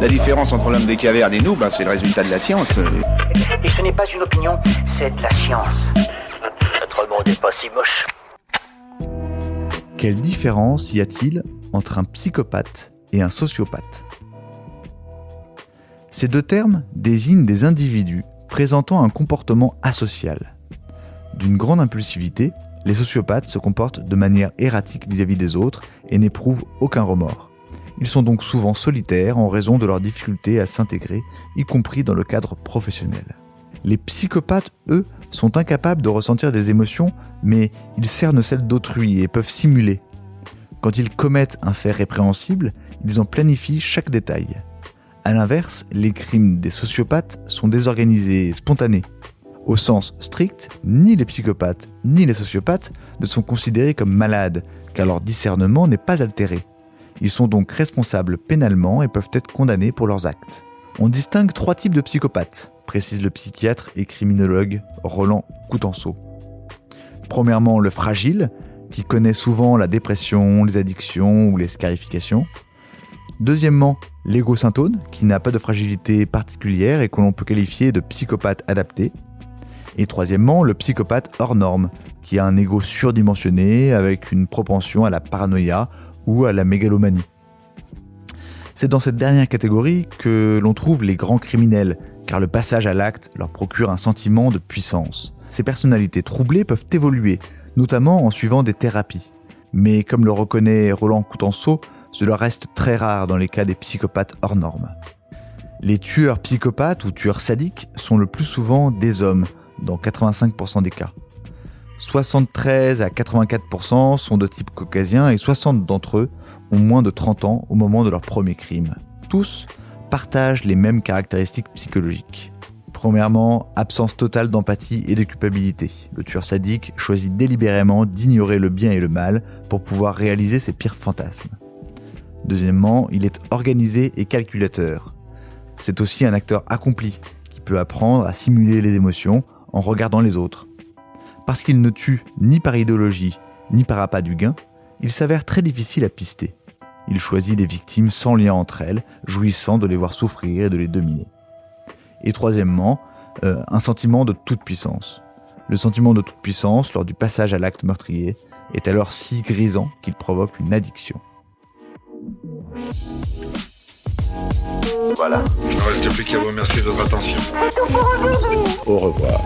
La différence entre l'homme des cavernes et nous, c'est le résultat de la science. Et ce n'est pas une opinion, c'est de la science. Notre monde n'est pas si moche. Quelle différence y a-t-il entre un psychopathe et un sociopathe ? Ces deux termes désignent des individus présentant un comportement asocial. D'une grande impulsivité, les sociopathes se comportent de manière erratique vis-à-vis des autres et n'éprouvent aucun remords. Ils sont donc souvent solitaires en raison de leur difficulté à s'intégrer, y compris dans le cadre professionnel. Les psychopathes, eux, sont incapables de ressentir des émotions, mais ils cernent celles d'autrui et peuvent simuler. Quand ils commettent un fait répréhensible, ils en planifient chaque détail. A l'inverse, les crimes des sociopathes sont désorganisés et spontanés. Au sens strict, ni les psychopathes ni les sociopathes ne sont considérés comme malades, car leur discernement n'est pas altéré. Ils sont donc responsables pénalement et peuvent être condamnés pour leurs actes. On distingue 3 types de psychopathes, précise le psychiatre et criminologue Roland Coutanceau. Premièrement, le fragile, qui connaît souvent la dépression, les addictions ou les scarifications. Deuxièmement, l'égosyntone, qui n'a pas de fragilité particulière et que l'on peut qualifier de psychopathe adapté. Et troisièmement, le psychopathe hors norme, qui a un ego surdimensionné avec une propension à la paranoïa ou à la mégalomanie. C'est dans cette dernière catégorie que l'on trouve les grands criminels, car le passage à l'acte leur procure un sentiment de puissance. Ces personnalités troublées peuvent évoluer, notamment en suivant des thérapies. Mais comme le reconnaît Roland Coutanceau, cela reste très rare dans les cas des psychopathes hors normes. Les tueurs psychopathes ou tueurs sadiques sont le plus souvent des hommes, dans 85% des cas. 73 à 84% sont de type caucasien et 60 d'entre eux ont moins de 30 ans au moment de leur premier crime. Tous partagent les mêmes caractéristiques psychologiques. Premièrement, absence totale d'empathie et de culpabilité. Le tueur sadique choisit délibérément d'ignorer le bien et le mal pour pouvoir réaliser ses pires fantasmes. Deuxièmement, il est organisé et calculateur. C'est aussi un acteur accompli qui peut apprendre à simuler les émotions en regardant les autres. Parce qu'il ne tue ni par idéologie ni par appât du gain, il s'avère très difficile à pister. Il choisit des victimes sans lien entre elles, jouissant de les voir souffrir et de les dominer. Et troisièmement, un sentiment de toute puissance. Le sentiment de toute puissance, lors du passage à l'acte meurtrier, est alors si grisant qu'il provoque une addiction. Voilà. Il ne reste plus qu'à vous remercier de votre attention. Au revoir.